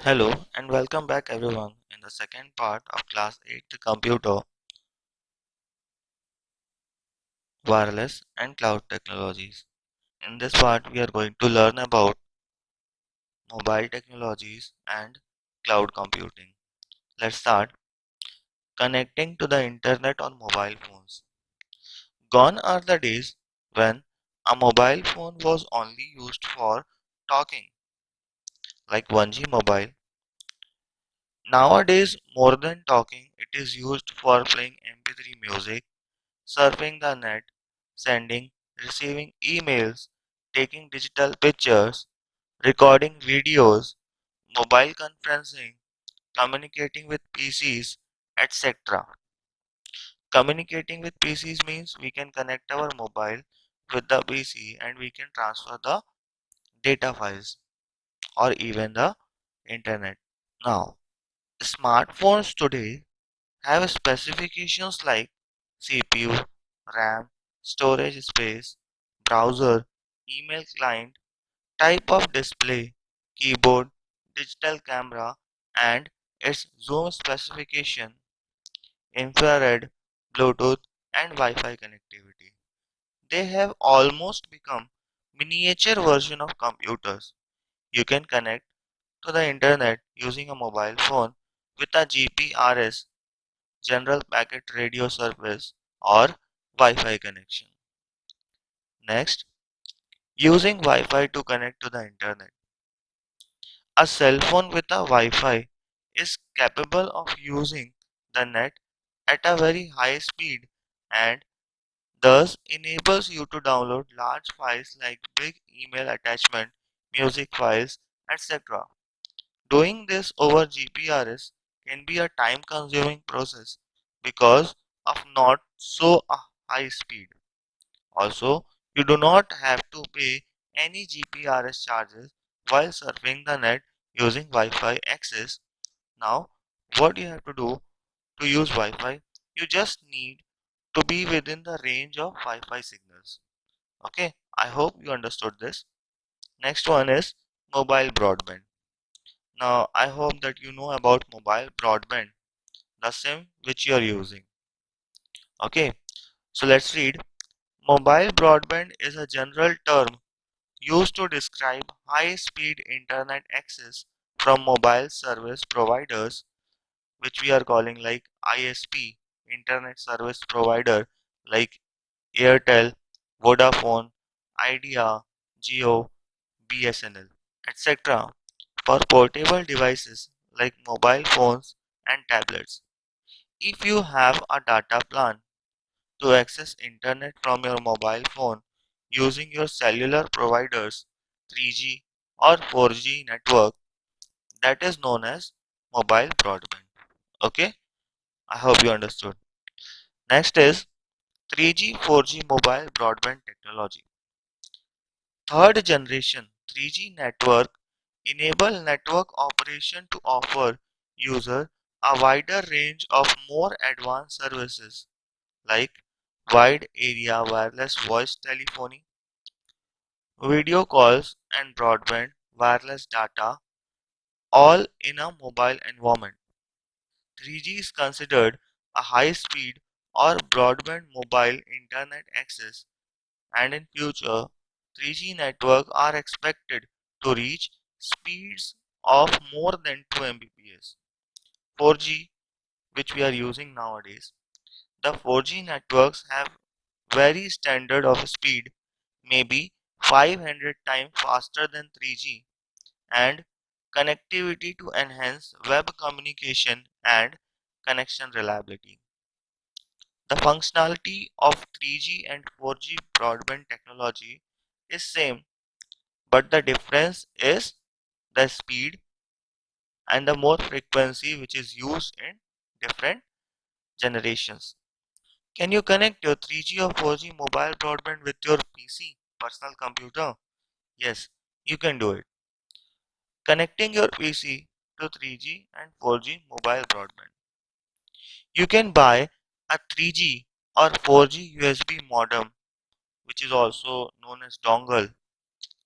Hello and welcome back everyone in the second part of class 8 computer, wireless and cloud technologies. In this part we are going to learn about mobile technologies and cloud computing. Let's start. Connecting to the internet on mobile phones. Gone are the days when a mobile phone was only used for talking like 1G mobile. Nowadays more than talking it is used for playing MP3 music, surfing the net, sending, receiving emails, taking digital pictures, recording videos, mobile conferencing, communicating with PCs, etc. Communicating with PCs means we can connect our mobile with the PC and we can transfer the data files or even the internet. Now, smartphones today have specifications like CPU, RAM, storage space, browser, email client, type of display, keyboard, digital camera, and its zoom specification, infrared, Bluetooth, and Wi-Fi connectivity. They have almost become miniature version of computers. You can connect to the internet using a mobile phone with a GPRS, General Packet Radio Service, or Wi-Fi connection. Next, using Wi-Fi to connect to the internet. A cell phone with a Wi-Fi is capable of using the net at a very high speed and thus enables you to download large files like big email attachment, music files, etc. Doing this over GPRS can be a time consuming process because of not so a high speed. Also, you do not have to pay any GPRS charges while surfing the net using Wi-Fi access. Now, what you have to do to use Wi-Fi? You just need to be within the range of Wi-Fi signals. Okay, I hope you understood this. Next one is mobile broadband. Now, I hope that you know about mobile broadband, the same which you are using. Okay, so let's read. Mobile broadband is a general term used to describe high-speed internet access from mobile service providers, which we are calling like ISP, internet service provider like Airtel, Vodafone, Idea, Jio, BSNL, etc. for portable devices like mobile phones and tablets. If you have a data plan to access internet from your mobile phone using your cellular provider's 3G or 4G network, that is known as mobile broadband. Okay, I hope you understood. Next is 3G 4G mobile broadband technology. Third generation 3G network enable network operation to offer user a wider range of more advanced services like wide area wireless voice telephony, video calls and broadband wireless data all in a mobile environment. 3G is considered a high speed or broadband mobile internet access and in future 3G networks are expected to reach speeds of more than 2 Mbps. 4G which we are using nowadays. The 4G networks have very standard of speed maybe 500 times faster than 3G and connectivity to enhance web communication and connection reliability. The functionality of 3G and 4G broadband technology is same, but the difference is the speed and the more frequency which is used in different generations. Can you connect your 3G or 4G mobile broadband with your PC, personal computer? Yes, you can do it. Connecting your PC to 3G and 4G mobile broadband. You can buy a 3G or 4G USB modem, which is also known as dongle,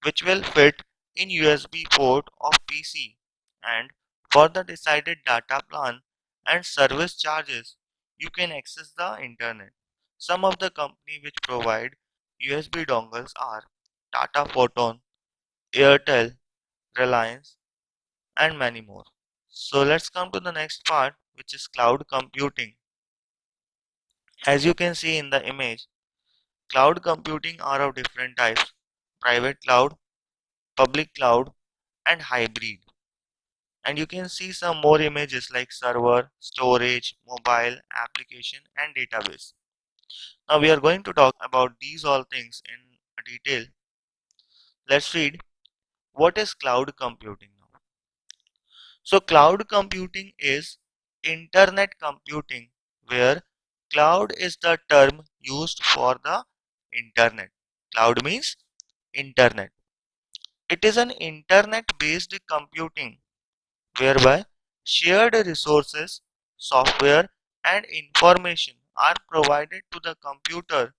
which will fit in USB port of PC and For the decided data plan and service charges, you can access the internet. Some of the companies which provide USB dongles are Tata Photon, Airtel, Reliance, and many more. So let's come to the next part, which is cloud computing. As you can see in the image, cloud computing are of different types: private cloud, public cloud, and hybrid. And you can see some more images like server, storage, mobile, application, and database. Now we are going to talk about these all things in detail. Let's read what is cloud computing now. So cloud computing is internet computing, where cloud is the term used for the internet. Cloud means internet. It is an internet based computing whereby shared resources, software, and information are provided to the computer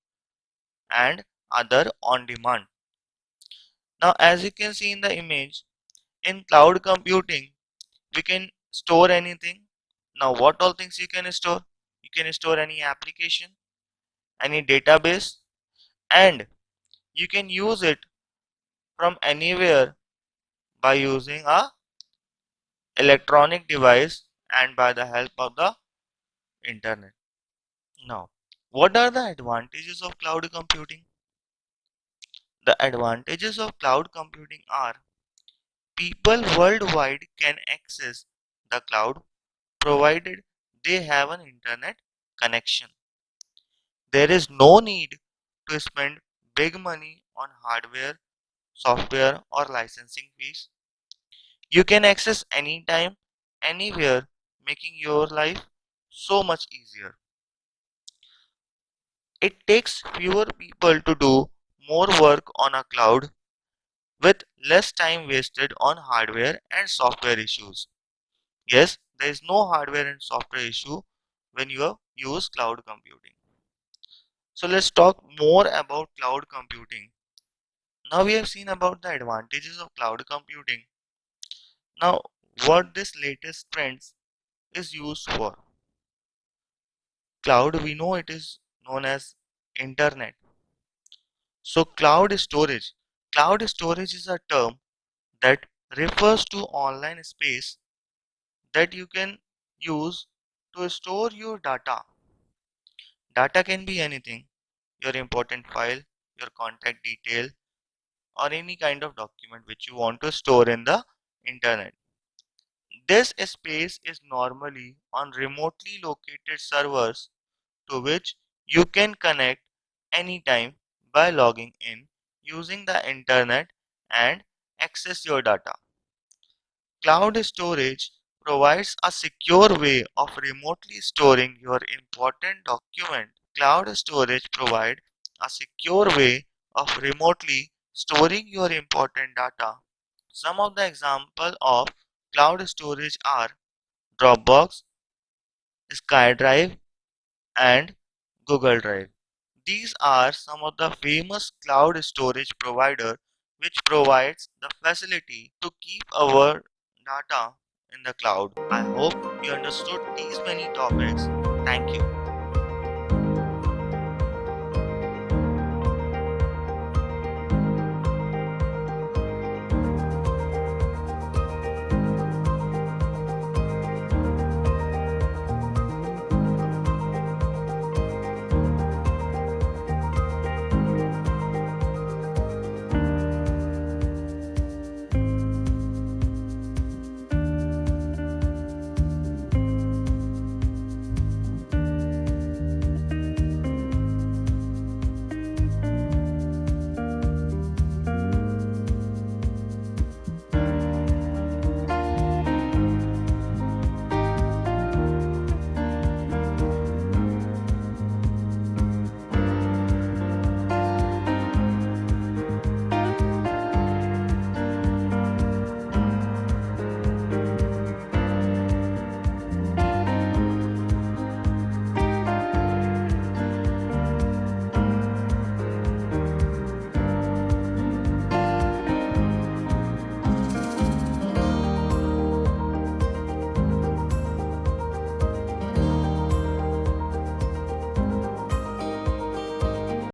and other on demand. Now, as you can see in the image, in cloud computing, we can store anything. Now, what all things you can store? You can store any application, any database, and you can use it from anywhere by using a electronic device and by the help of the internet. Now, what are the advantages of cloud computing? The advantages of cloud computing are: people worldwide can access the cloud provided they have an internet connection. There is no need to spend big money on hardware, software, or licensing fees. You can access anytime, anywhere, making your life so much easier. It takes fewer people to do more work on a cloud with less time wasted on hardware and software issues. Yes, there is no hardware and software issue when you use cloud computing. So let's talk more about cloud computing. Now we have seen about the advantages of cloud computing. Now what this latest trends is used for. Cloud, we know it is known as internet. So cloud storage. Cloud storage is a term that refers to online space that you can use to store your data. Data can be anything: your important file, your contact detail, or any kind of document which you want to store in the internet. This space is normally on remotely located servers to which you can connect anytime by logging in using the internet and access your data. Cloud storage provides a secure way of remotely storing your important document. Cloud storage provides a secure way of remotely storing your important data. Some of the examples of cloud storage are Dropbox, SkyDrive, and Google Drive. These are some of the famous cloud storage provider which provides the facility to keep our data in the cloud. I hope you understood these many topics. Thank you.